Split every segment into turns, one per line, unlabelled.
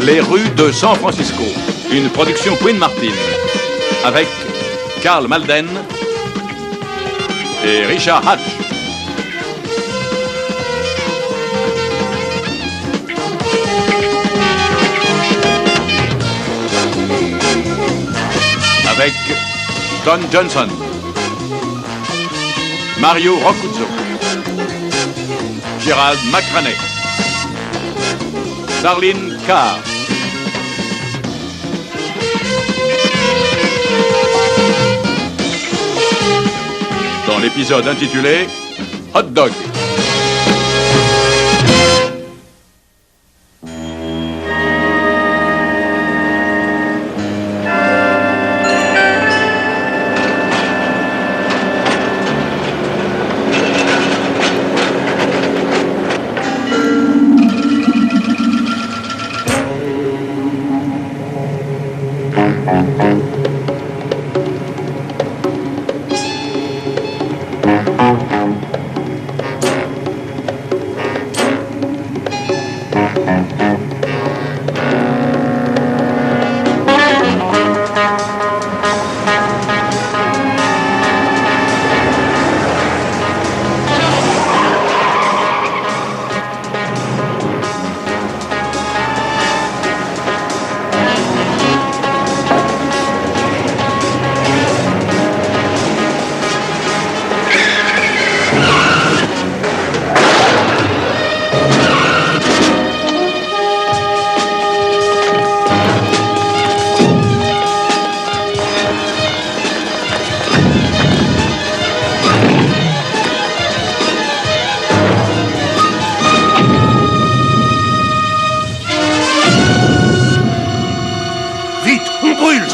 Les rues de San Francisco, une production Queen Martin, avec Karl Malden et Richard Hatch. Avec Don Johnson, Mario Rocuzzo, Gerald McRaney, Darlene Carr, dans l'épisode intitulé Hot Dog.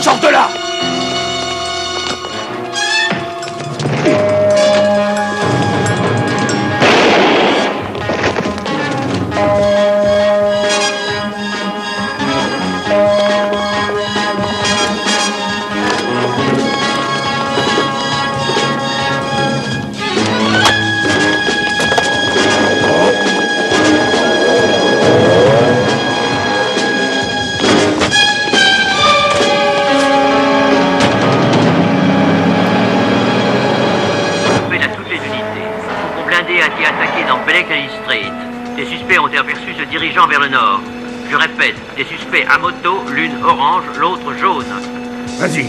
Sors de là!
Des suspects ont été aperçus se dirigeant vers le nord. Je répète, des suspects à moto, l'une orange, l'autre jaune.
Vas-y.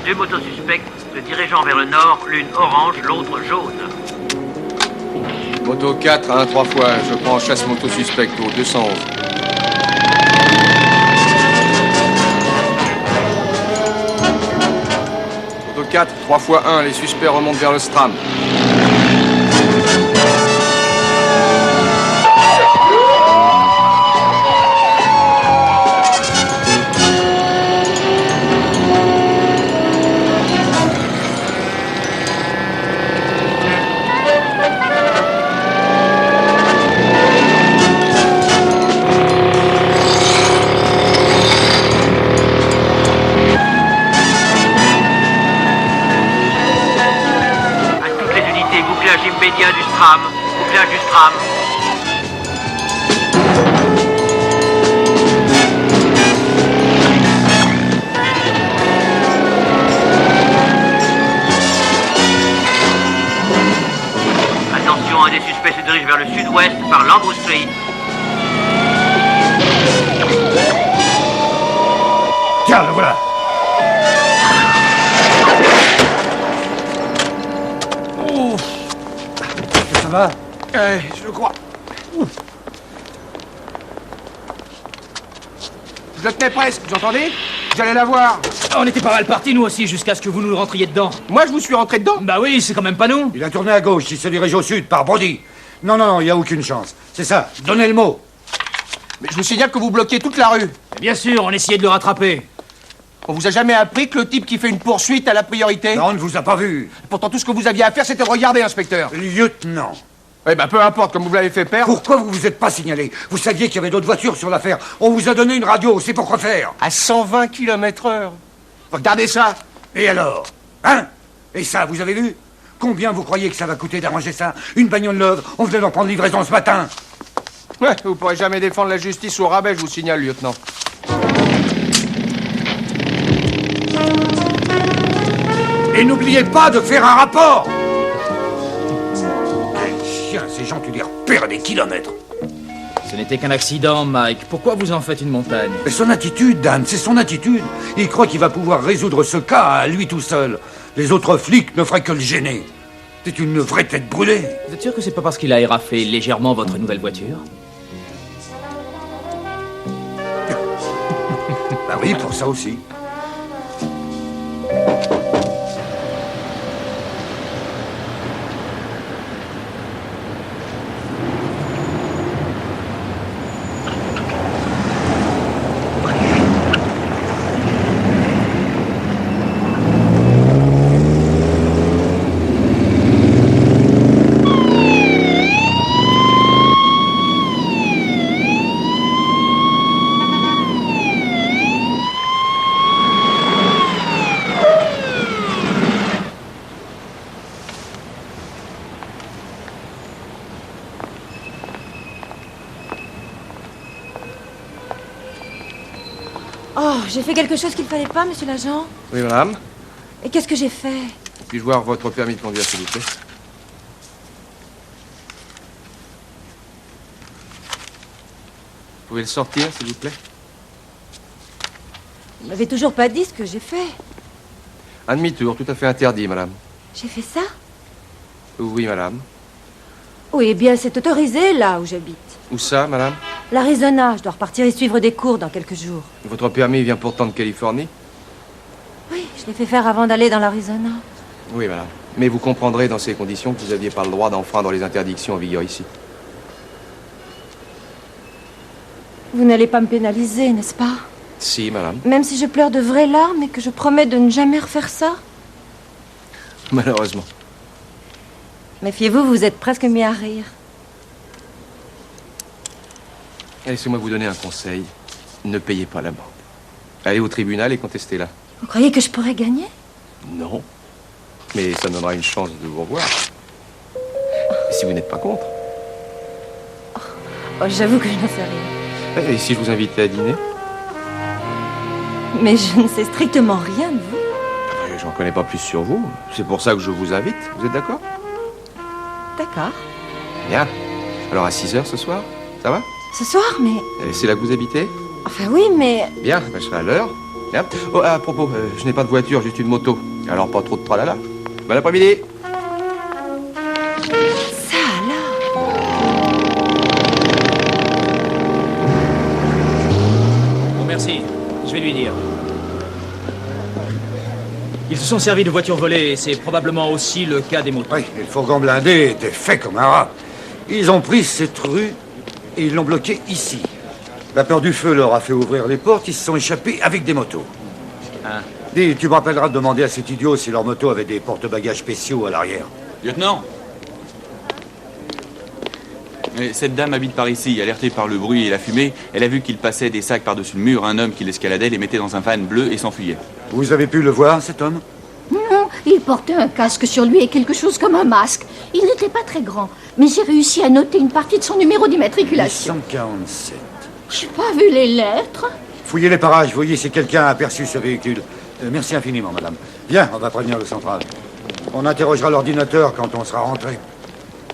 Deux motos suspectes se dirigeant vers le nord, l'une orange, l'autre jaune.
Moto 4 à 1 3 fois, je prends chasse moto suspecte au 211. Moto 4, 3 fois 1, les suspects remontent vers le Stram.
Immédiat du Stram, bouclage du Stram. Attention, un des suspects se dirige vers le sud-ouest par Lambeau Street.
Tiens, le voilà. Ouf. Ça va?
Je crois. Je le tenais presque, vous entendez? J'allais la voir.
On était pas mal partis, nous aussi, jusqu'à ce que vous nous rentriez dedans.
Moi, je vous suis rentré dedans.
Bah oui, c'est quand même pas nous.
Il a tourné à gauche, il se dirige au sud, par Brody. Non, il n'y a aucune chance. C'est ça, donnez le mot.
Mais je vous signale que vous bloquez toute la rue.
Bien sûr, on essayait de le rattraper.
On vous a jamais appris que le type qui fait une poursuite a la priorité?
Non, on ne vous a pas vu.
Pourtant, tout ce que vous aviez à faire, c'était de regarder, inspecteur.
Lieutenant,
Eh ben, peu importe, comme vous l'avez fait perdre.
Pourquoi vous vous êtes pas signalé? Vous saviez qu'il y avait d'autres voitures sur l'affaire. On vous a donné une radio, c'est pour quoi faire?
À 120 km/h. Regardez ça.
Et alors? Hein? Et ça, vous avez vu? Combien vous croyez que ça va coûter d'arranger ça? Une bagnole neuve, on venait d'en prendre livraison ce matin.
Ouais, vous pourrez jamais défendre la justice au rabais, je vous signale, lieutenant.
Et n'oubliez pas de faire un rapport! Quel chien, ces gens, tu les repères à des kilomètres.
Ce n'était qu'un accident, Mike. Pourquoi vous en faites une montagne?
Mais son attitude, Dan, c'est son attitude. Il croit qu'il va pouvoir résoudre ce cas à lui tout seul. Les autres flics ne feraient que le gêner. C'est une vraie tête brûlée.
Vous êtes sûr que c'est pas parce qu'il a éraflé légèrement votre nouvelle voiture?
Bah oui, pour ça aussi.
Oh, j'ai fait quelque chose qu'il ne fallait pas, monsieur l'agent.
Oui, madame.
Et qu'est-ce que j'ai fait?
Puis-je voir votre permis de conduire, s'il vous plaît? Vous pouvez le sortir, s'il vous plaît?
Vous m'avez toujours pas dit ce que j'ai fait.
Un demi-tour, tout à fait interdit, madame.
J'ai fait ça?
Oui, madame.
Oui, eh bien, c'est autorisé là où j'habite.
Où ça, madame?
L'Arizona, je dois repartir y suivre des cours dans quelques jours.
Votre permis vient pourtant de Californie?
Oui, je l'ai fait faire avant d'aller dans l'Arizona.
Oui, madame. Mais vous comprendrez dans ces conditions que vous n'aviez pas le droit d'enfreindre les interdictions en vigueur ici.
Vous n'allez pas me pénaliser, n'est-ce pas?
Si, madame.
Même si je pleure de vraies larmes et que je promets de ne jamais refaire ça?
Malheureusement.
Méfiez-vous, vous êtes presque mis à rire.
Laissez-moi vous donner un conseil. Ne payez pas l'amende. Allez au tribunal et contestez-la.
Vous croyez que je pourrais gagner?
Non. Mais ça donnera une chance de vous revoir. Si vous n'êtes pas contre.
Oh, j'avoue que je n'en sais rien.
Et si je vous invitais à dîner?
Mais je ne sais strictement rien de vous.
J'en connais pas plus sur vous. C'est pour ça que je vous invite. Vous êtes d'accord?
D'accord.
Bien. Alors à 6h ce soir, ça va?
Ce soir, mais...
C'est là que vous habitez?
Enfin oui, mais...
Bien, je serai à l'heure. Bien. Oh, à propos, je n'ai pas de voiture, juste une moto. Alors pas trop de tralala. Bon après-midi.
Ça alors...
Bon, merci. Je vais lui dire. Ils se sont servis de voitures volées et c'est probablement aussi le cas des motos.
Oui, et le fourgon blindé était fait comme un rat. Ils ont pris cette rue et ils l'ont bloqué ici. La peur du feu leur a fait ouvrir les portes, ils se sont échappés avec des motos.
Hein?
Dis, tu me rappelleras de demander à cet idiot si leur moto avait des porte-bagages spéciaux à l'arrière.
Lieutenant. Mais cette dame habite par ici. Alertée par le bruit et la fumée, elle a vu qu'il passait des sacs par-dessus le mur. Un homme qui l'escaladait, les mettait dans un van bleu et s'enfuyait.
Vous avez pu le voir, cet homme?
Non, il portait un casque sur lui et quelque chose comme un masque. Il n'était pas très grand, mais j'ai réussi à noter une partie de son numéro d'immatriculation.
147.
J'ai pas vu les lettres.
Fouillez les parages, voyez si quelqu'un a aperçu ce véhicule. Merci infiniment, madame. Viens, on va prévenir le central. On interrogera l'ordinateur quand on sera rentré.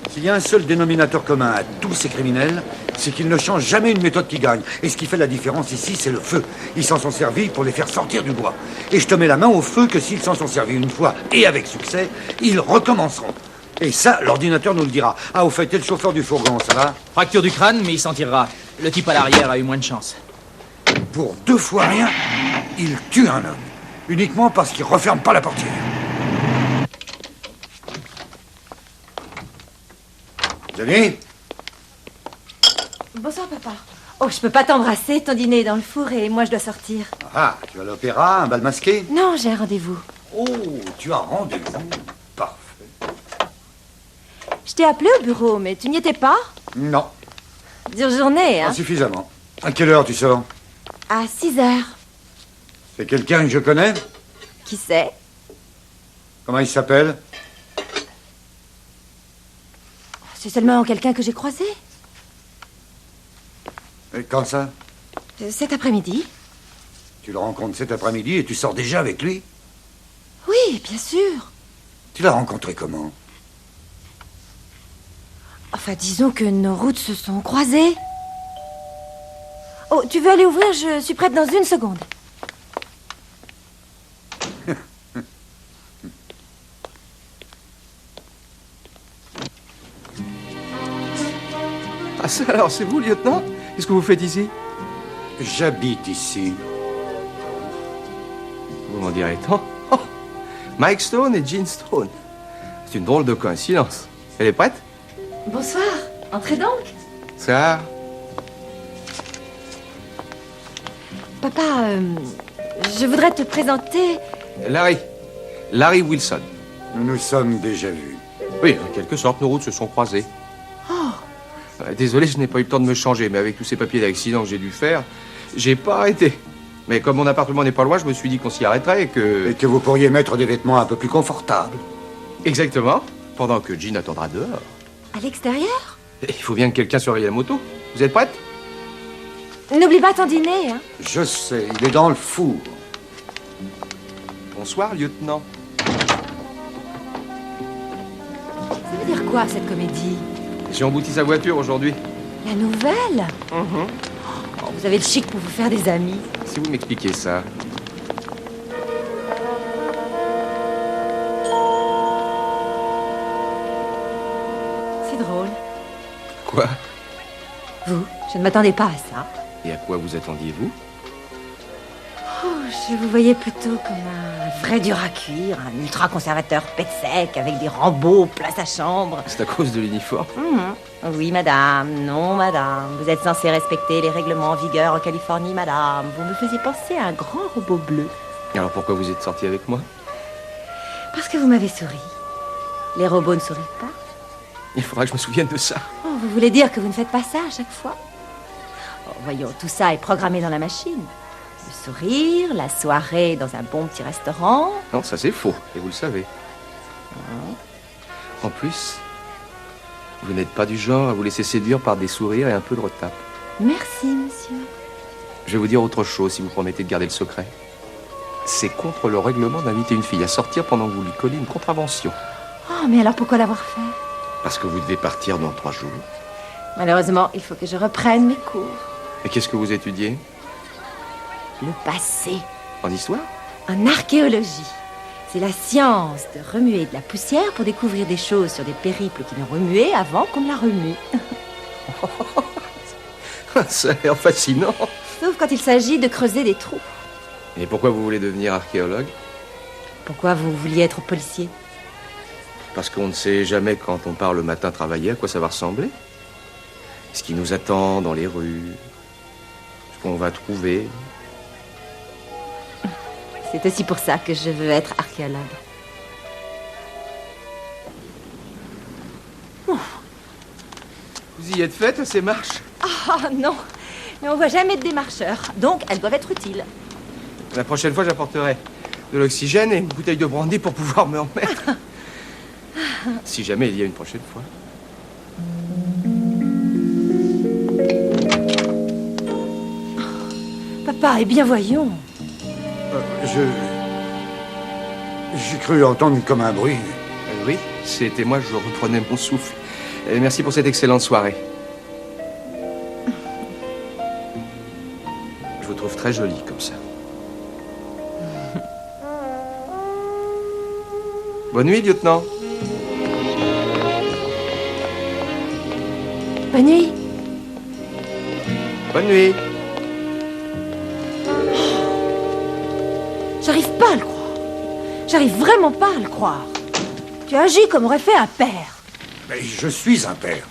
S'il y a un seul dénominateur commun à tous ces criminels, c'est qu'ils ne changent jamais une méthode qui gagne. Et ce qui fait la différence ici, c'est le feu. Ils s'en sont servis pour les faire sortir du bois. Et je te mets la main au feu que s'ils s'en sont servis une fois et avec succès, ils recommenceront. Et ça, l'ordinateur nous le dira. Ah, au fait, t'es le chauffeur du fourgon, ça va?
Fracture du crâne, mais il s'en tirera. Le type à l'arrière a eu moins de chance.
Pour 2 fois rien, il tue un homme. Uniquement parce qu'il referme pas la portière. Jenny?
Bonsoir, papa. Oh, je peux pas t'embrasser, ton dîner est dans le four et moi je dois sortir.
Ah, tu as l'opéra, un bal masqué?
Non, j'ai un rendez-vous.
Oh, tu as rendez-vous. Parfait.
Je t'ai appelé au bureau, mais tu n'y étais pas?
Non,
Dure journée, hein?
pas suffisamment. À quelle heure tu sors?
À 6 heures.
C'est quelqu'un que je connais?
Qui c'est?
Comment il s'appelle?
C'est seulement quelqu'un que j'ai croisé.
Et quand ça?
Cet après-midi.
Tu le rencontres cet après-midi et tu sors déjà avec lui?
Oui, bien sûr.
Tu l'as rencontré comment?
Enfin, disons que nos routes se sont croisées. Oh, tu veux aller ouvrir? Je suis prête dans 1 seconde.
Ah, ça, alors, c'est vous, lieutenant? Qu'est-ce que vous faites ici?
J'habite ici.
Vous m'en direz tant. Oh, Mike Stone et Jean Stone. C'est une drôle de coïncidence. Elle est prête?
Bonsoir. Entrez donc.
Ça?
Papa, je voudrais te présenter...
Larry Wilson.
Nous nous sommes déjà vus.
Oui, en quelque sorte, nos routes se sont croisées. Désolé, je n'ai pas eu le temps de me changer, mais avec tous ces papiers d'accident que j'ai dû faire, j'ai pas arrêté. Mais comme mon appartement n'est pas loin, je me suis dit qu'on s'y arrêterait et que...
Et que vous pourriez mettre des vêtements un peu plus confortables.
Exactement. Pendant que Jean attendra dehors.
À l'extérieur?
Il faut bien que quelqu'un surveille la moto. Vous êtes prête?
N'oublie pas ton dîner, hein.
Je sais, il est dans le four.
Bonsoir, lieutenant.
Ça veut dire quoi, cette comédie?
J'ai embouti sa voiture aujourd'hui.
La nouvelle? Oh, vous avez le chic pour vous faire des amis.
Si vous m'expliquez ça.
C'est drôle.
Quoi?
Vous, je ne m'attendais pas à ça.
Et à quoi vous attendiez-vous?
Oh, je vous voyais plutôt comme un vrai dur à cuire, un ultra-conservateur pet sec avec des rambots plein sa chambre.
C'est à cause de l'uniforme.
Oui, madame. Non, madame. Vous êtes censée respecter les règlements en vigueur en Californie, madame. Vous me faisiez penser à un grand robot bleu.
Alors pourquoi vous êtes sorti avec moi?
Parce que vous m'avez souri. Les robots ne sourient pas.
Il faudra que je me souvienne de ça.
Oh, vous voulez dire que vous ne faites pas ça à chaque fois? Oh, voyons, tout ça est programmé dans la machine. Le sourire, la soirée dans un bon petit restaurant.
Non, ça c'est faux, et vous le savez. En plus, vous n'êtes pas du genre à vous laisser séduire par des sourires et un peu de retape.
Merci, monsieur.
Je vais vous dire autre chose si vous promettez de garder le secret. C'est contre le règlement d'inviter une fille à sortir pendant que vous lui collez une contravention.
Oh, mais alors pourquoi l'avoir fait?
Parce que vous devez partir dans 3 jours.
Malheureusement, il faut que je reprenne mes cours.
Et qu'est-ce que vous étudiez?
Le passé.
En histoire?
En archéologie. C'est la science de remuer de la poussière pour découvrir des choses sur des périples qui l'ont remué avant qu'on ne la remue.
Ça a l'air fascinant.
Sauf quand il s'agit de creuser des trous.
Et pourquoi vous voulez devenir archéologue?
Pourquoi vous vouliez être policier?
Parce qu'on ne sait jamais quand on part le matin travailler à quoi ça va ressembler. Ce qui nous attend dans les rues. Ce qu'on va trouver.
C'est aussi pour ça que je veux être archéologue.
Vous y êtes faite à ces marches?
Ah non, mais on voit jamais de démarcheurs, donc elles doivent être utiles.
La prochaine fois, j'apporterai de l'oxygène et une bouteille de brandy pour pouvoir me remettre. Si jamais il y a une prochaine fois.
Papa, eh bien voyons.
J'ai cru entendre comme un bruit.
Oui, c'était moi, je reprenais mon souffle. Merci pour cette excellente soirée. Je vous trouve très jolie comme ça. Bonne nuit, lieutenant.
Bonne nuit.
Bonne nuit.
J'arrive pas à le croire. J'arrive vraiment pas à le croire. Tu agis comme aurait fait un père.
Mais je suis un père.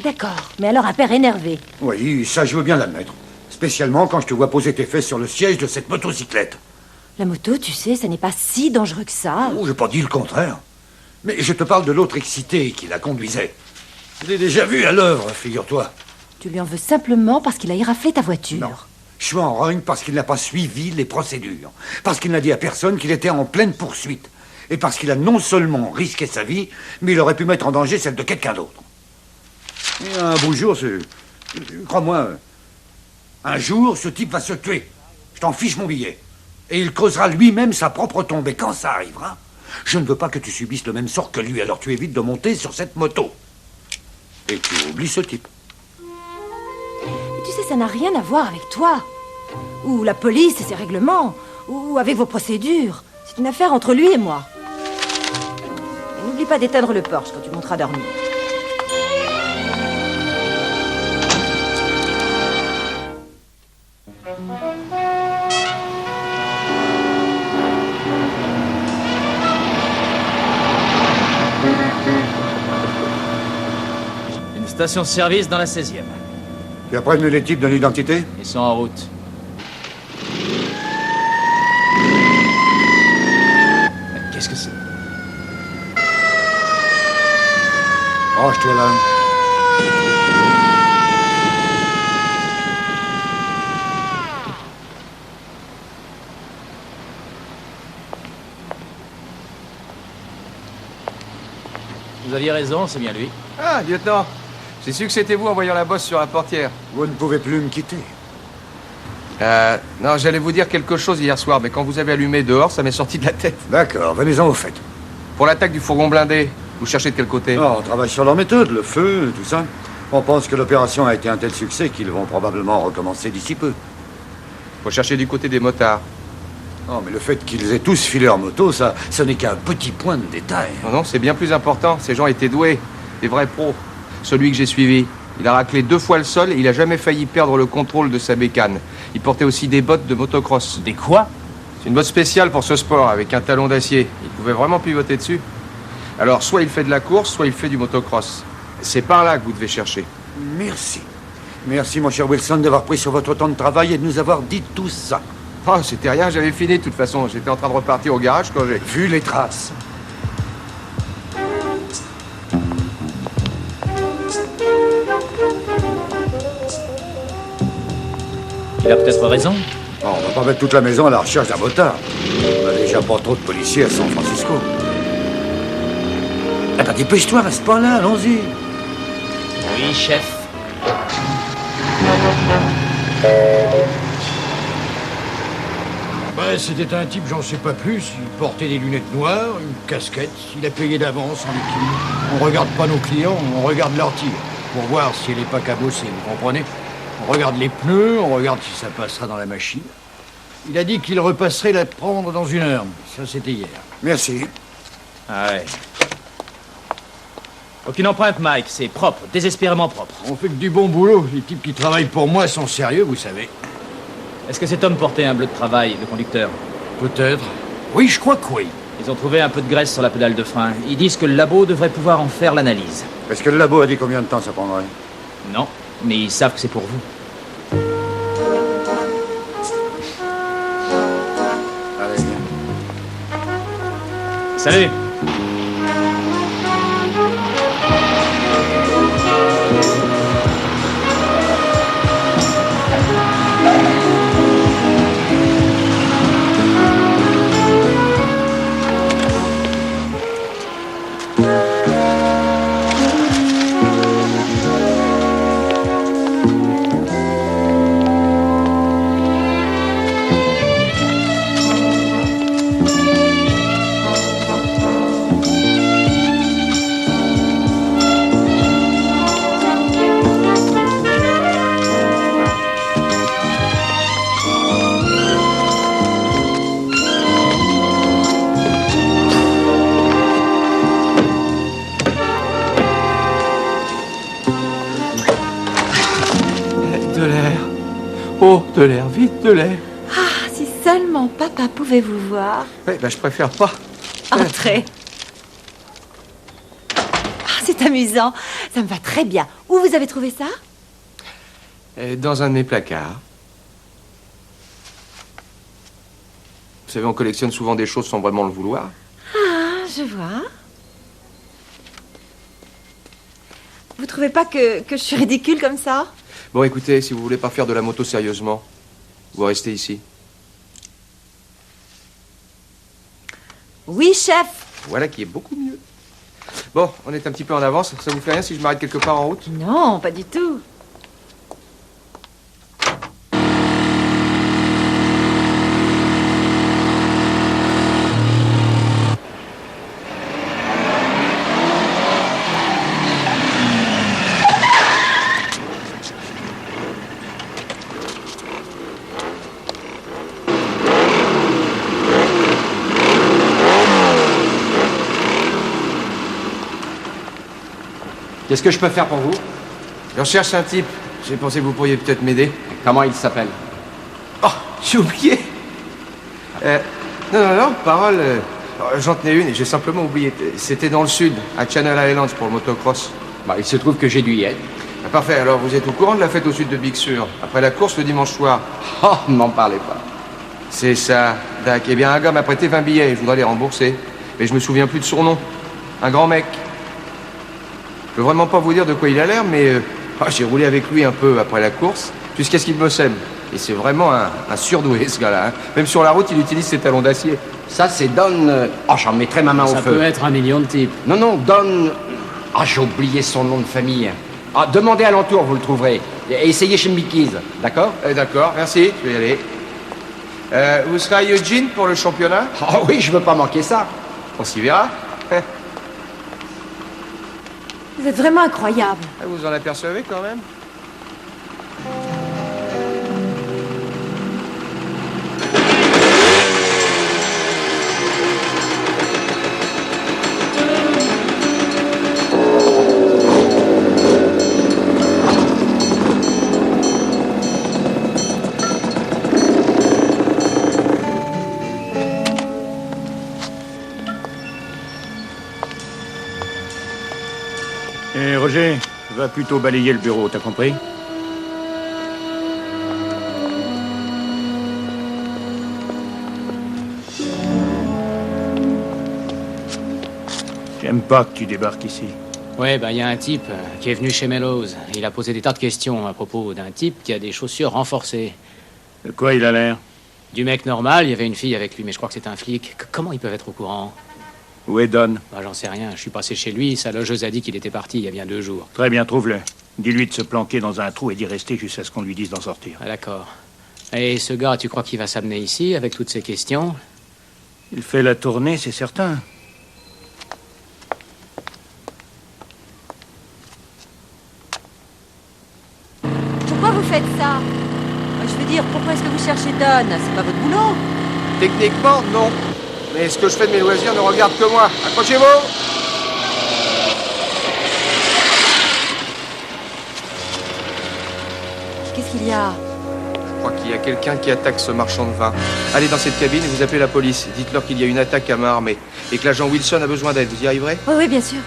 D'accord, mais alors un père énervé.
Oui, ça je veux bien l'admettre. Spécialement quand je te vois poser tes fesses sur le siège de cette motocyclette.
La moto, tu sais, ça n'est pas si dangereux que ça.
Oh, j'ai pas dit le contraire. Mais je te parle de l'autre excité qui la conduisait. Je l'ai déjà vu à l'œuvre, figure-toi.
Tu lui en veux simplement parce qu'il a éraflé ta voiture.
Non. Je suis en rogne parce qu'il n'a pas suivi les procédures. Parce qu'il n'a dit à personne qu'il était en pleine poursuite. Et parce qu'il a non seulement risqué sa vie, mais il aurait pu mettre en danger celle de quelqu'un d'autre. Et un beau jour, crois-moi, un jour, ce type va se tuer. Je t'en fiche mon billet. Et il causera lui-même sa propre tombe. Et quand ça arrivera, je ne veux pas que tu subisses le même sort que lui. Alors tu évites de monter sur cette moto. Et tu oublies ce type.
Et tu sais, ça n'a rien à voir avec toi. Ou la police et ses règlements. Ou avec vos procédures. C'est une affaire entre lui et moi. Et n'oublie pas d'éteindre le Porsche quand tu monteras dormir.
Une station-service dans la 16e.
Tu as prévenu les types de l'identité?
Ils sont en route. Qu'est-ce que c'est?
Range-toi là.
Vous aviez raison, c'est bien lui.
Ah, lieutenant, j'ai su que c'était vous en voyant la bosse sur la portière.
Vous ne pouvez plus me quitter.
Non, j'allais vous dire quelque chose hier soir, mais quand vous avez allumé dehors, ça m'est sorti de la tête.
D'accord, venez-en au fait.
Pour l'attaque du fourgon blindé, vous cherchez de quel côté?
On travaille sur leur méthode, le feu, tout ça. On pense que l'opération a été un tel succès qu'ils vont probablement recommencer d'ici peu.
Faut chercher du côté des motards.
Non, mais le fait qu'ils aient tous filé en moto, ça, ce n'est qu'un petit point de détail.
Non, c'est bien plus important. Ces gens étaient doués, des vrais pros. Celui que j'ai suivi, il a raclé 2 fois le sol et il a jamais failli perdre le contrôle de sa bécane. Il portait aussi des bottes de motocross.
Des quoi?
C'est une botte spéciale pour ce sport, avec un talon d'acier. Il pouvait vraiment pivoter dessus. Alors, soit il fait de la course, soit il fait du motocross. C'est par là que vous devez chercher.
Merci. Merci, mon cher Wilson, d'avoir pris sur votre temps de travail et de nous avoir dit tout ça.
Oh, c'était rien, j'avais fini de toute façon. J'étais en train de repartir au garage quand j'ai...
Vu les traces.
Il a peut-être raison.
Bon, on va pas mettre toute la maison à la recherche d'un motard. On a déjà pas trop de policiers à San Francisco. Ah bah dépêche-toi, reste pas là, allons-y.
Oui, chef.
Bah, c'était un type, j'en sais pas plus. Il portait des lunettes noires, une casquette. Il a payé d'avance en liquide. On regarde pas nos clients, on regarde leur tir. Pour voir si elle est pas cabossée, vous comprenez? On regarde les pneus, on regarde si ça passera dans la machine. Il a dit qu'il repasserait la prendre dans 1 heure. Ça, c'était hier.
Merci.
Ah ouais. Aucune empreinte, Mike. C'est propre, désespérément propre.
On fait que du bon boulot. Les types qui travaillent pour moi sont sérieux, vous savez.
Est-ce que cet homme portait un bleu de travail, le conducteur?
Peut-être. Oui, je crois que oui.
Ils ont trouvé un peu de graisse sur la pédale de frein. Ils disent que le labo devrait pouvoir en faire l'analyse.
Est-ce que le labo a dit combien de temps ça prendrait?
Non, mais ils savent que c'est pour vous.
Allez, viens.
Salut!
De l'air. Oh, de l'air, vite, de l'air.
Ah, si seulement papa pouvait vous voir.
Ouais, bah, je préfère pas.
Entrez. Ah, c'est amusant. Ça me va très bien. Où vous avez trouvé ça?
Dans un de mes placards. Vous savez, on collectionne souvent des choses sans vraiment le vouloir.
Ah, je vois. Vous trouvez pas que je suis ridicule comme ça?
Bon, écoutez, si vous voulez pas faire de la moto sérieusement, vous restez ici.
Oui, chef.
Voilà qui est beaucoup mieux. Bon, on est un petit peu en avance. Ça vous fait rien si je m'arrête quelque part en route?
Non, pas du tout.
Qu'est-ce que je peux faire pour vous?
Je recherche un type. J'ai pensé que vous pourriez peut-être m'aider.
Comment il s'appelle?
Oh, j'ai oublié. Non, parole. J'en tenais une et j'ai simplement oublié. C'était dans le sud, à Channel Islands pour le motocross.
Bah, il se trouve que j'ai dû y être.
Ah, parfait, alors vous êtes au courant de la fête au sud de Big Sur, après la course le dimanche soir?
Oh, m'en parlez pas.
C'est ça, Dac. Eh bien, un gars m'a prêté 20 billets et je voudrais les rembourser. Mais je me souviens plus de son nom. Un grand mec. Je peux vraiment pas vous dire de quoi il a l'air, mais j'ai roulé avec lui un peu après la course, jusqu'à ce qu'il me sème. Et c'est vraiment un surdoué, ce gars-là. Hein. Même sur la route, il utilise ses talons d'acier.
Ça, c'est Don... Oh, j'en mettrai ma main au feu.
Ça peut être un million de types.
Non, Don... Ah, j'ai oublié son nom de famille. Ah, demandez alentour, vous le trouverez. Et essayez chez Mickey's, d'accord?
D'accord, merci, je vais y aller. Vous serez à Eugene pour le championnat?
Oh oui, je veux pas manquer ça.
On s'y verra.
Vous êtes vraiment incroyable.
Vous en apercevez quand même?
Roger, va plutôt balayer le bureau, t'as compris? J'aime pas que tu débarques ici.
Ouais, bah, il y a un type qui est venu chez Mellows. Il a posé des tas de questions à propos d'un type qui a des chaussures renforcées.
De quoi il a l'air?
Du mec normal, il y avait une fille avec lui, mais je crois que c'est un flic. Comment ils peuvent être au courant?
Où est Don?
Bah, j'en sais rien. Je suis passé chez lui, sa logeuse a dit qu'il était parti il y a bien 2 jours.
Très bien, trouve-le. Dis-lui de se planquer dans un trou et d'y rester jusqu'à ce qu'on lui dise d'en sortir.
Ah, d'accord. Et ce gars, tu crois qu'il va s'amener ici avec toutes ces questions?
Il fait la tournée, c'est certain.
Pourquoi vous faites ça? Je veux dire, pourquoi est-ce que vous cherchez Don? C'est pas votre boulot.
Techniquement, non. Mais ce que je fais de mes loisirs ne regarde que moi. Accrochez-vous!
Qu'est-ce qu'il y a?
Je crois qu'il y a quelqu'un qui attaque ce marchand de vin. Allez dans cette cabine et vous appelez la police. Dites-leur qu'il y a une attaque à main armée et que l'agent Wilson a besoin d'aide. Vous y arriverez?
Oui, bien sûr.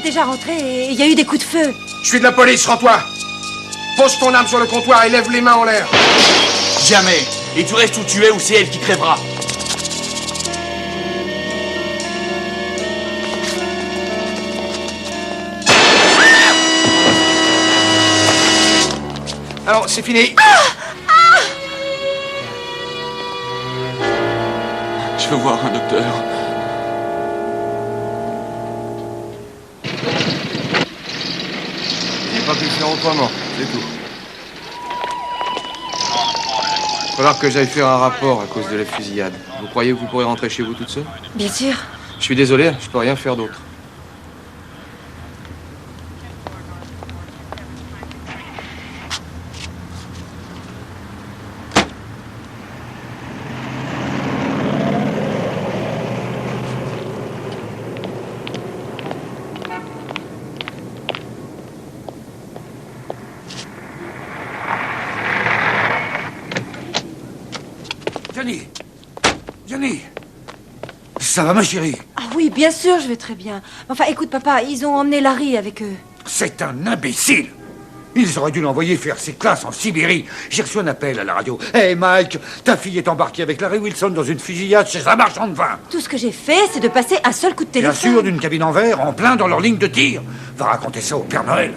Déjà rentré et il y a eu des coups de feu.
Je suis de la police, rends-toi! Pose ton arme sur le comptoir et lève les mains en l'air.
Jamais. Et tu restes où tu es ou c'est elle qui crèvera.
Alors, c'est fini.
Je veux voir un docteur.
J'ai pas pu faire autrement, c'est tout. Il va falloir que j'aille faire un rapport à cause de la fusillade. Vous croyez que vous pourrez rentrer chez vous toute seule?
Bien sûr.
Je suis désolé, je peux rien faire d'autre.
Ça va, ma chérie?
Ah oui, bien sûr, je vais très bien. Enfin, écoute, papa, ils ont emmené Larry avec eux.
C'est un imbécile. Ils auraient dû l'envoyer faire ses classes en Sibérie. J'ai reçu un appel à la radio. Hey Mike, ta fille est embarquée avec Larry Wilson dans une fusillade chez un marchand de vin.
Tout ce que j'ai fait, c'est de passer un seul coup de téléphone.
Bien sûr, d'une cabine en verre, en plein dans leur ligne de tir. Va raconter ça au Père Noël.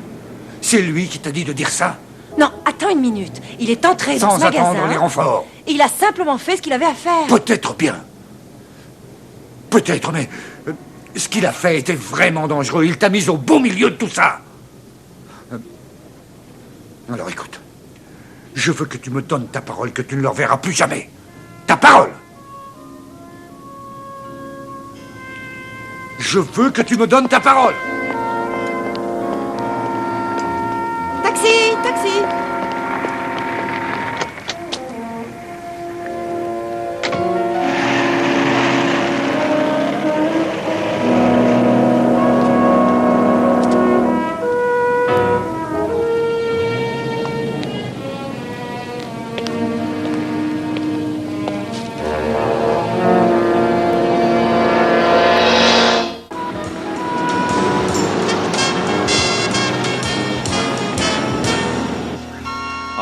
C'est lui qui t'a dit de dire ça?
Non, attends une minute. Il est entré dans ce
Sans attendre
magasin.
les renforts.
Il a simplement fait ce qu'il avait à faire.
Peut-être bien. Peut-être, mais ce qu'il a fait était vraiment dangereux. Il t'a mis au beau milieu de tout ça. Alors écoute, je veux que tu me donnes ta parole que tu ne le reverras plus jamais. Ta parole. Je veux que tu me donnes ta parole.
Taxi, taxi.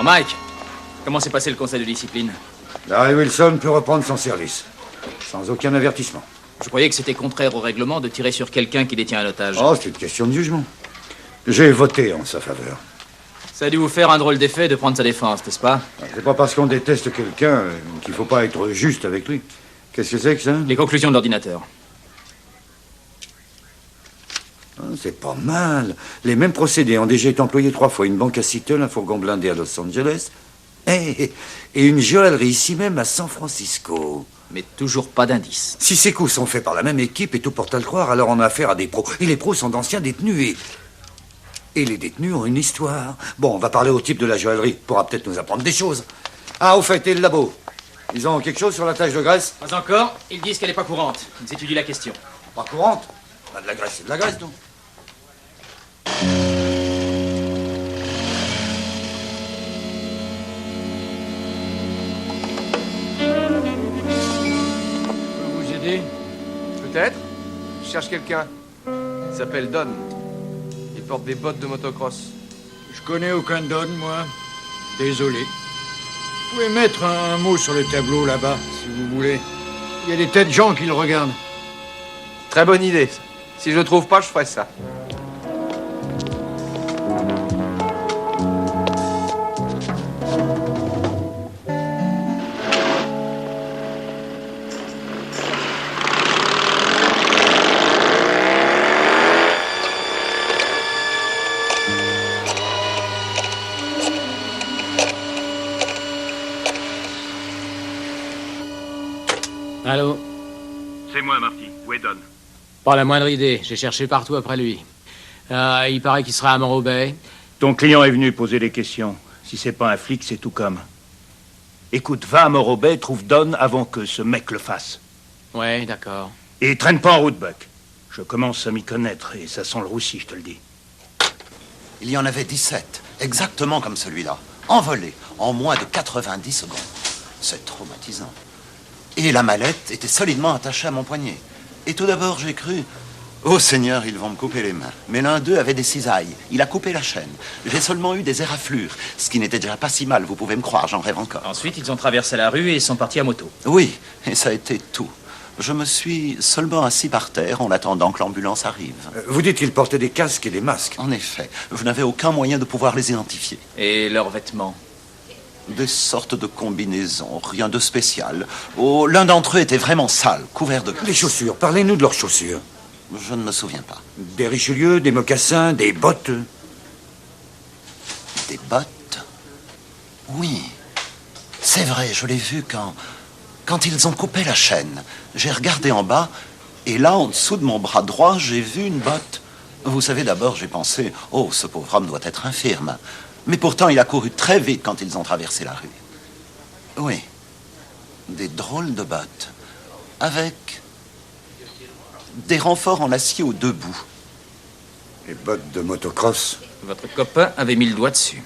Mike, comment s'est passé le conseil de discipline?
Larry Wilson peut reprendre son service, sans aucun avertissement.
Je croyais que c'était contraire au règlement de tirer sur quelqu'un qui détient un otage.
Oh, c'est une question de jugement. J'ai voté en sa faveur.
Ça a dû vous faire un drôle d'effet de prendre sa défense, n'est-ce pas?
C'est pas parce qu'on déteste quelqu'un qu'il faut pas être juste avec lui. Qu'est-ce que c'est que ça?
Les conclusions de l'ordinateur.
C'est pas mal. Les mêmes procédés ont déjà été employés 3 fois. Une banque à Seattle, un fourgon blindé à Los Angeles et une joaillerie ici même à San Francisco.
Mais toujours pas d'indice.
Si ces coups sont faits par la même équipe et tout porte à le croire, alors on a affaire à des pros. Et les pros sont d'anciens détenus et les détenus ont une histoire. Bon, on va parler au type de la joaillerie. Pourra peut-être nous apprendre des choses. Ah, au fait, et le labo? Ils ont quelque chose sur la tache de graisse?
Pas encore. Ils disent qu'elle est pas courante. Ils étudient la question.
Pas courante? Pas de la graisse, c'est de la graisse, donc.
Vous aider?
Peut-être. Je cherche quelqu'un. Il s'appelle Don. Il porte des bottes de motocross.
Je connais aucun Don, moi. Désolé. Vous pouvez mettre un mot sur le tableau là-bas, si vous voulez. Il y a des tas de gens qui le regardent.
Très bonne idée. Si je le trouve pas, je ferai ça.
Allô?
C'est moi, Marty. Où est Don?
Pas la moindre idée. J'ai cherché partout après lui. Il paraît qu'il sera à Morro Bay.
Ton client est venu poser des questions. Si c'est pas un flic, c'est tout comme. Écoute, va à Morro Bay, trouve Don avant que ce mec le fasse.
Ouais, d'accord.
Et traîne pas en route, Buck. Je commence à m'y connaître et ça sent le roussi, je te le dis.
Il y en avait 17, exactement comme celui-là, envolés en moins de 90 secondes. C'est traumatisant. Et la mallette était solidement attachée à mon poignet. Et tout d'abord, j'ai cru... Oh Seigneur, ils vont me couper les mains. Mais l'un d'eux avait des cisailles. Il a coupé la chaîne. J'ai seulement eu des éraflures, ce qui n'était déjà pas si mal, vous pouvez me croire, j'en rêve encore.
Ensuite, ils ont traversé la rue et sont partis à moto.
Oui, et ça a été tout. Je me suis seulement assis par terre en attendant que l'ambulance arrive.
Vous dites qu'ils portaient des casques et des masques.
En effet, je n'avais aucun moyen de pouvoir les identifier.
Et leurs vêtements?
Des sortes de combinaisons, rien de spécial. Oh, l'un d'entre eux était vraiment sale, couvert de...
Les chaussures, parlez-nous de leurs chaussures.
Je ne me souviens pas.
Des Richelieu, des mocassins, des bottes.
Des bottes? Oui. C'est vrai, je l'ai vu quand ils ont coupé la chaîne. J'ai regardé en bas, et là, en dessous de mon bras droit, j'ai vu une botte. Vous savez, d'abord, j'ai pensé, oh, ce pauvre homme doit être infirme. Mais pourtant, il a couru très vite quand ils ont traversé la rue. Oui. Des drôles de bottes. Avec des renforts en acier aux deux bouts.
Les bottes de motocross.
Votre copain avait mis le doigt dessus.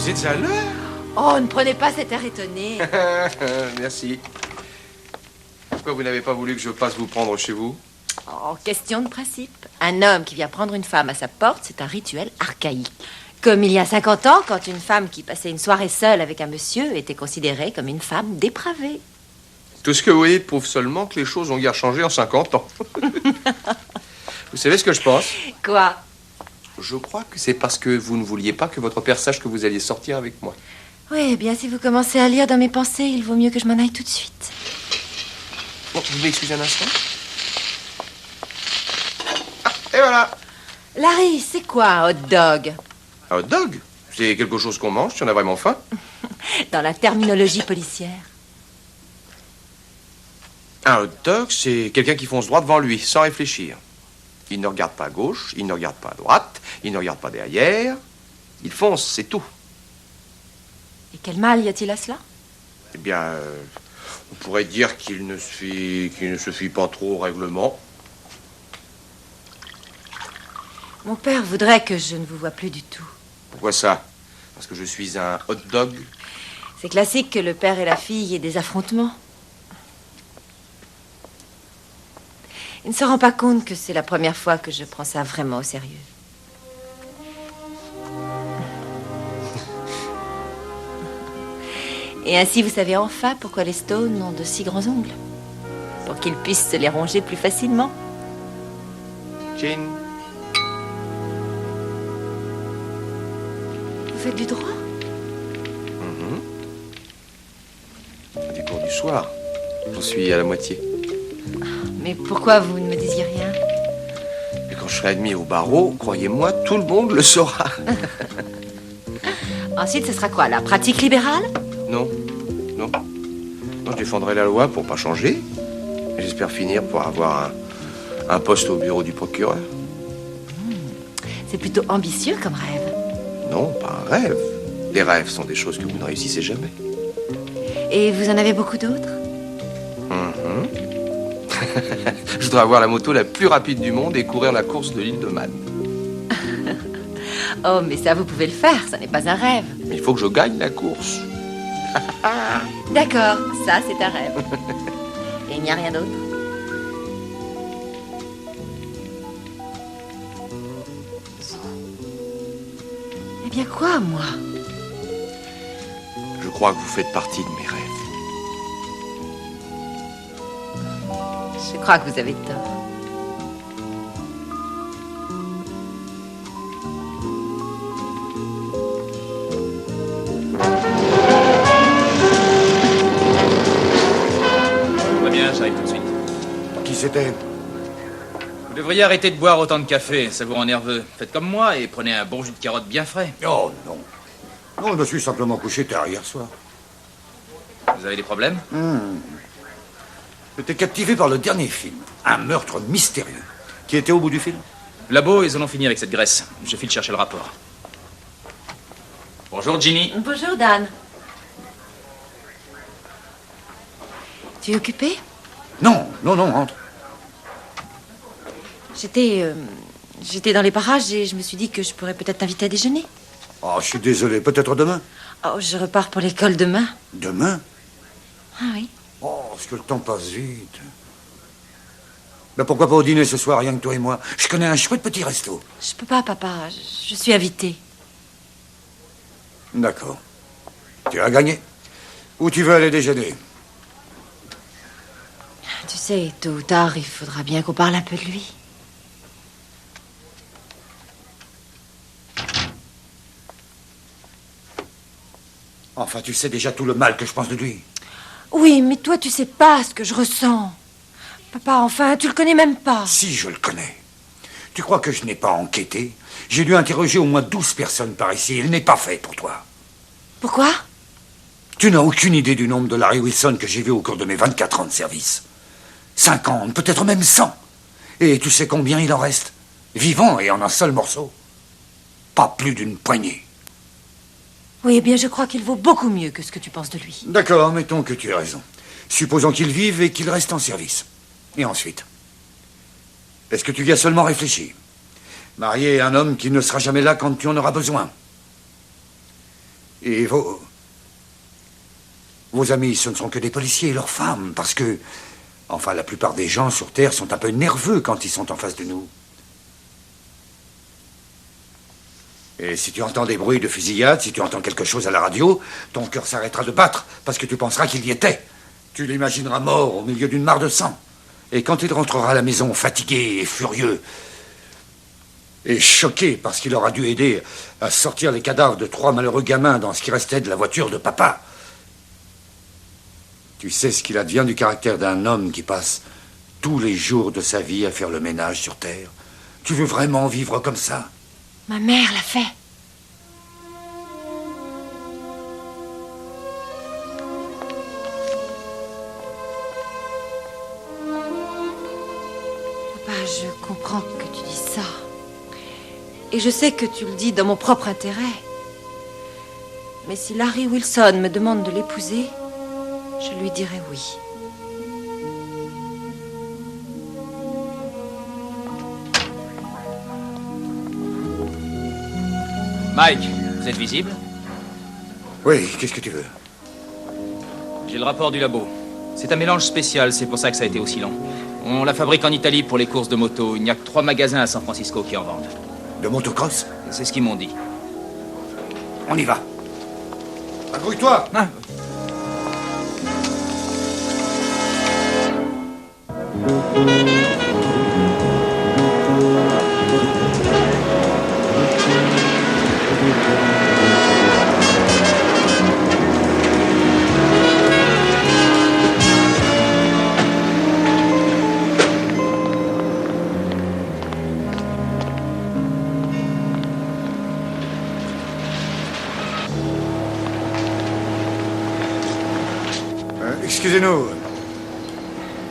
Vous êtes à l'heure?
Oh, ne prenez pas cet air étonné.
Merci. Pourquoi vous n'avez pas voulu que je passe vous prendre chez vous?
Oh, question de principe. Un homme qui vient prendre une femme à sa porte, c'est un rituel archaïque. Comme il y a 50 ans, quand une femme qui passait une soirée seule avec un monsieur était considérée comme une femme dépravée.
Tout ce que vous dites prouve seulement que les choses ont guère changé en 50 ans. Vous savez ce que je pense?
Quoi?
Je crois que c'est parce que vous ne vouliez pas que votre père sache que vous alliez sortir avec moi.
Oui, eh bien, si vous commencez à lire dans mes pensées, il vaut mieux que je m'en aille tout de suite.
Bon, vous m'excusez un instant? Ah, et voilà!
Larry, c'est quoi un hot dog?
Un hot dog? C'est quelque chose qu'on mange si on a vraiment faim.
Dans la terminologie policière.
Un hot dog, c'est quelqu'un qui fonce droit devant lui, sans réfléchir. Il ne regarde pas à gauche, il ne regarde pas à droite, il ne regarde pas derrière. Il fonce, c'est tout.
Et quel mal y a-t-il à cela?
Eh bien, on pourrait dire qu'il ne se fie pas trop au règlement.
Mon père voudrait que je ne vous voie plus du tout.
Pourquoi ça? Parce que je suis un hot dog?
C'est classique que le père et la fille aient des affrontements. Il ne se rend pas compte que c'est la première fois que je prends ça vraiment au sérieux. Et ainsi, vous savez enfin pourquoi les Stones ont de si grands ongles. Pour qu'ils puissent se les ronger plus facilement.
Jean.
Vous faites du droit?
Du cours du soir. J'en suis à la moitié.
Mais pourquoi vous ne me disiez rien?
Et quand je serai admis au barreau, croyez-moi, tout le monde le saura.
Ensuite, ce sera quoi, la pratique libérale?
Non. Non, je défendrai la loi pour pas changer. Et j'espère finir pour avoir un poste au bureau du procureur.
C'est plutôt ambitieux comme rêve.
Non, pas un rêve. Les rêves sont des choses que vous ne réussissez jamais.
Et vous en avez beaucoup d'autres?
Je voudrais avoir la moto la plus rapide du monde et courir la course de l'île de Man.
Oh, mais ça, vous pouvez le faire, ça n'est pas un rêve.
Mais il faut que je gagne la course.
D'accord, ça, c'est un rêve. Et il n'y a rien d'autre? Eh bien, quoi, moi?
Je crois que vous faites partie de mes rêves.
Je crois que vous avez tort.
Très bien, j'arrive tout de suite.
Qui c'était?
Vous devriez arrêter de boire autant de café, ça vous rend nerveux. Faites comme moi et prenez un bon jus de carotte bien frais.
Oh, non. Non, je me suis simplement couché tard hier soir.
Vous avez des problèmes?
J'étais captivé par le dernier film. Un meurtre mystérieux. Qui était au bout du film?
Labo, ils en ont fini avec cette graisse. Je file chercher le rapport. Bonjour, Ginny.
Bonjour, Dan. Tu es occupé?
Non, entre.
J'étais dans les parages et je me suis dit que je pourrais peut-être t'inviter à déjeuner.
Oh, je suis désolé. Peut-être demain?
Oh, je repars pour l'école demain.
Demain?
Ah oui.
Oh, parce que le temps passe vite. Ben pourquoi pas au dîner ce soir, rien que toi et moi? Je connais un chouette petit resto.
Je peux pas, papa. Je suis invitée.
D'accord. Tu as gagné. Où tu veux aller déjeuner?
Tu sais, tôt ou tard, il faudra bien qu'on parle un peu de lui.
Enfin, tu sais déjà tout le mal que je pense de lui.
Oui, mais toi, tu sais pas ce que je ressens. Papa, enfin, tu le connais même pas.
Si, je le connais. Tu crois que je n'ai pas enquêté? J'ai dû interroger au moins 12 personnes par ici. Il n'est pas fait pour toi.
Pourquoi?
Tu n'as aucune idée du nombre de Larry Wilson que j'ai vu au cours de mes 24 ans de service. 50, peut-être même 100. Et tu sais combien il en reste? Vivant et en un seul morceau. Pas plus d'une poignée.
Oui, eh bien, je crois qu'il vaut beaucoup mieux que ce que tu penses de lui.
D'accord, mettons que tu aies raison. Supposons qu'il vive et qu'il reste en service. Et ensuite? Est-ce que tu y as seulement réfléchi? Marier un homme qui ne sera jamais là quand tu en auras besoin. Et vos amis, ce ne sont que des policiers et leurs femmes, parce que, enfin, la plupart des gens sur Terre sont un peu nerveux quand ils sont en face de nous. Et si tu entends des bruits de fusillade, si tu entends quelque chose à la radio, ton cœur s'arrêtera de battre, parce que tu penseras qu'il y était. Tu l'imagineras mort au milieu d'une mare de sang. Et quand il rentrera à la maison fatigué et furieux, et choqué parce qu'il aura dû aider à sortir les cadavres de 3 malheureux gamins dans ce qui restait de la voiture de papa, tu sais ce qu'il advient du caractère d'un homme qui passe tous les jours de sa vie à faire le ménage sur Terre. Tu veux vraiment vivre comme ça?
Ma mère l'a fait. Papa, je comprends que tu dis ça. Et je sais que tu le dis dans mon propre intérêt. Mais si Larry Wilson me demande de l'épouser, je lui dirai oui.
Mike, vous êtes visible?
Oui, qu'est-ce que tu veux?
J'ai le rapport du labo. C'est un mélange spécial, c'est pour ça que ça a été aussi long. On la fabrique en Italie pour les courses de moto. Il n'y a que 3 magasins à San Francisco qui en vendent.
De motocross?
C'est ce qu'ils m'ont dit.
On y va. Accrouille-toi.
Ah.
Excusez-nous.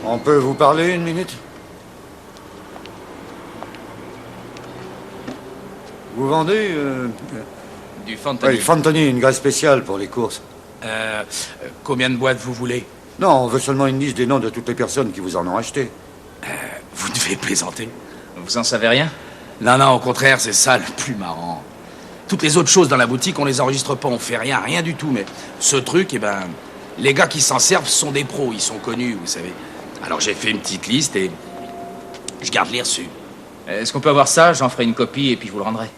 On peut vous parler une minute? Vous vendez
du fentanyl.
Oui, fentanyl, une graisse spéciale pour les courses.
Combien de boîtes vous voulez?
Non, on veut seulement une liste des noms de toutes les personnes qui vous en ont acheté.
Vous devez plaisanter.
Vous en savez rien?
Non, au contraire, c'est ça le plus marrant. Toutes les autres choses dans la boutique, on les enregistre pas, on fait rien du tout. Mais ce truc, les gars qui s'en servent sont des pros, ils sont connus, vous savez. Alors j'ai fait une petite liste et je garde les reçus.
Est-ce qu'on peut avoir ça? J'en ferai une copie et puis je vous le rendrai.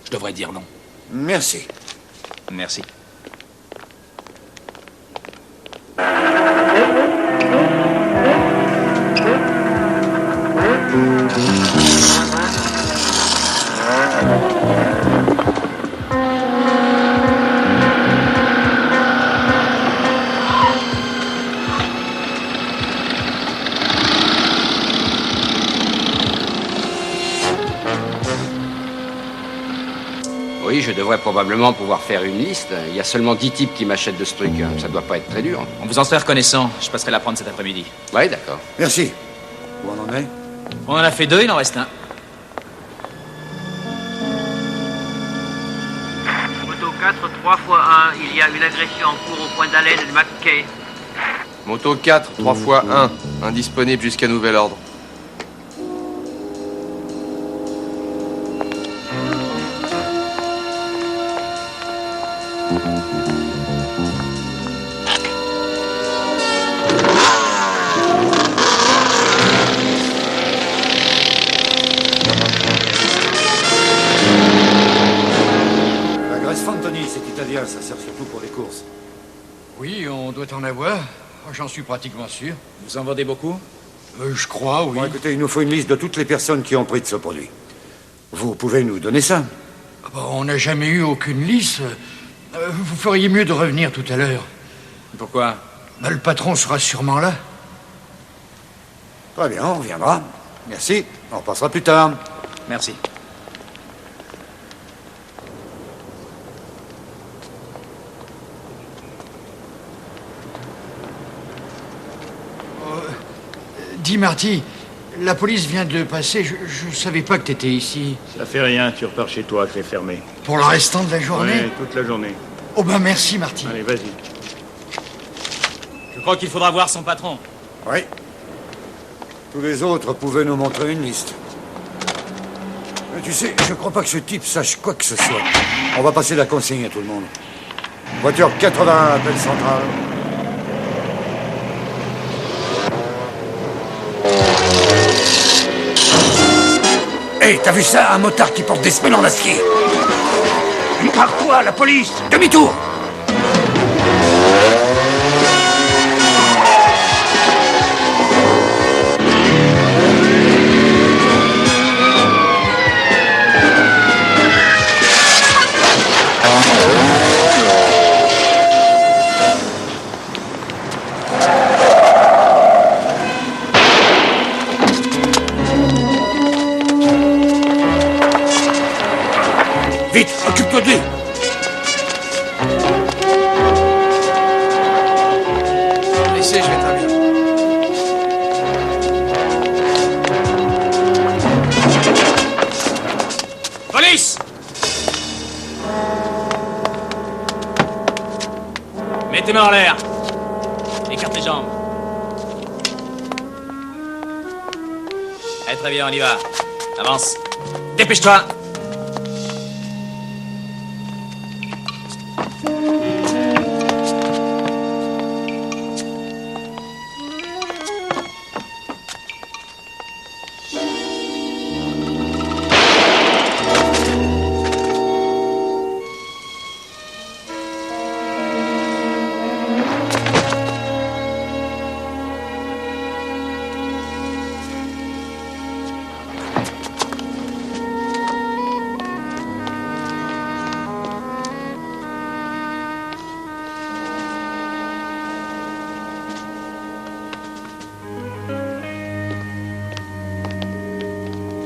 Je devrais dire non.
Merci.
Merci.
Oui, je devrais probablement pouvoir faire une liste. Il y a seulement 10 types qui m'achètent de ce truc. Ça doit pas être très dur.
On vous en serait reconnaissant. Je passerai la prendre cet après-midi.
Oui, d'accord.
Merci. Où on en est?
On en a fait 2, il en reste un.
Moto 4, 3 fois 1. Il y a une agression en cours au point d'haleine de McKay.
Moto 4, 3 fois 1. Indisponible jusqu'à nouvel ordre.
La graisse fentanyl, c'est italien, ça sert surtout pour les courses.
Oui, on doit en avoir. J'en suis pratiquement sûr.
Vous en vendez beaucoup?
Je crois, oui.
Bon, écoutez, il nous faut une liste de toutes les personnes qui ont pris de ce produit. Vous pouvez nous donner ça?
On n'a jamais eu aucune liste. Vous feriez mieux de revenir tout à l'heure.
Pourquoi?
Le patron sera sûrement là.
Très bien, on reviendra. Merci, on repassera plus tard.
Merci.
Dis, Marty, la police vient de passer. Je savais pas que t'étais ici.
Ça fait rien, tu repars chez toi, c'est fermé.
Pour le restant de la journée?
Oui, toute la journée.
Oh ben merci, Marty.
Allez, vas-y.
Je crois qu'il faudra voir son patron.
Oui. Tous les autres pouvaient nous montrer une liste. Mais tu sais, je crois pas que ce type sache quoi que ce soit. On va passer la consigne à tout le monde. Voiture 80, appel central.
Hé, t'as vu ça? Un motard qui porte des semelles en acier. Par-toi, la police! Demi-tour! Vite, occupe-toi de lui!
Laissez, je vais très bien.
Police! Mets tes mains en l'air. Écarte les jambes. Allez, très bien, on y va. Avance. Dépêche-toi.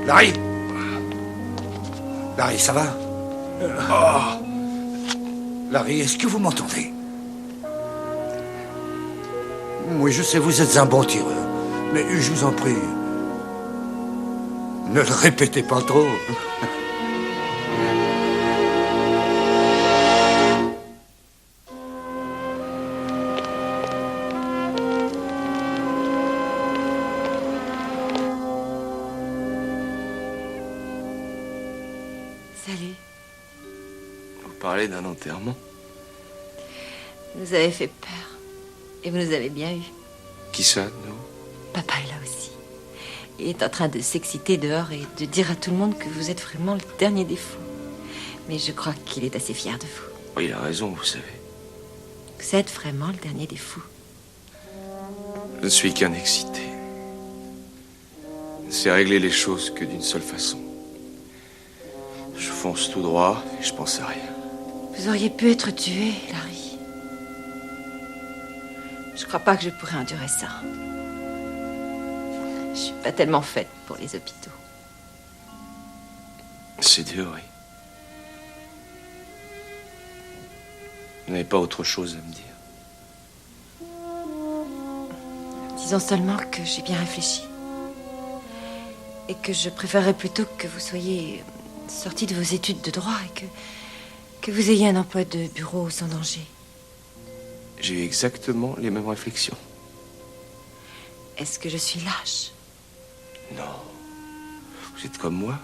Larry! Larry, ça va? Oh. Larry, est-ce que vous m'entendez? Oui, je sais, vous êtes un bon tireur. Mais je vous en prie, ne le répétez pas trop.
Salut.
Vous parlez d'un enterrement?
Vous nous avez fait peur. Et vous nous avez bien eu.
Qui ça, nous?
Papa est là aussi. Il est en train de s'exciter dehors et de dire à tout le monde que vous êtes vraiment le dernier des fous. Mais je crois qu'il est assez fier de vous.
Oh, il a raison, vous savez.
Vous êtes vraiment le dernier des fous.
Je ne suis qu'un excité. Je sais régler les choses que d'une seule façon. Je fonce tout droit et je pense à rien.
Vous auriez pu être tué, Larry. Je crois pas que je pourrais endurer ça. Je suis pas tellement faite pour les hôpitaux.
C'est dur, oui. Vous n'avez pas autre chose à me dire?
Disons seulement que j'ai bien réfléchi. Et que je préférerais plutôt que vous soyez sorti de vos études de droit et que vous ayez un emploi de bureau sans danger.
J'ai eu exactement les mêmes réflexions.
Est-ce que je suis lâche?
Non. Vous êtes comme moi.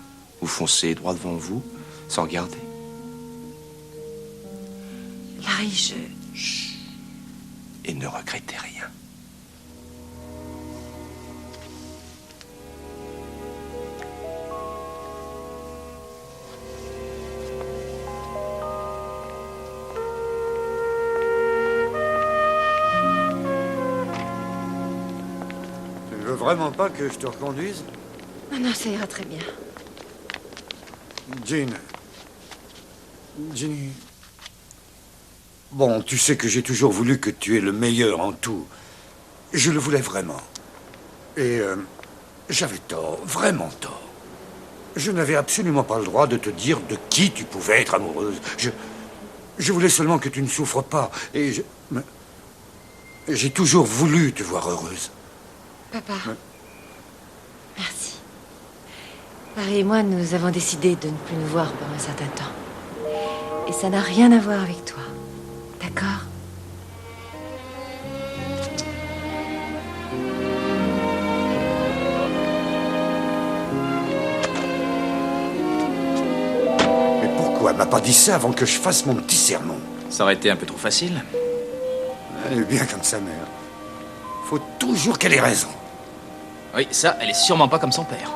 Vous foncez droit devant vous, sans regarder.
Larry,
Chut. Et ne regrettez rien.
Tu veux vraiment pas que je te reconduise?
Non, non, ça ira très bien.
Jean. Ginny. Bon, tu sais que j'ai toujours voulu que tu aies le meilleur en tout. Je le voulais vraiment. Et j'avais tort, vraiment tort. Je n'avais absolument pas le droit de te dire de qui tu pouvais être amoureuse. Je voulais seulement que tu ne souffres pas. Et j'ai toujours voulu te voir heureuse.
Papa. Merci. Larry et moi, nous avons décidé de ne plus nous voir pendant un certain temps. Et ça n'a rien à voir avec toi. D'accord?
Mais pourquoi elle m'a pas dit ça avant que je fasse mon petit sermon?
Ça aurait été un peu trop facile.
Elle est bien comme sa mère. Faut toujours qu'elle ait raison.
Oui, ça, elle est sûrement pas comme son père.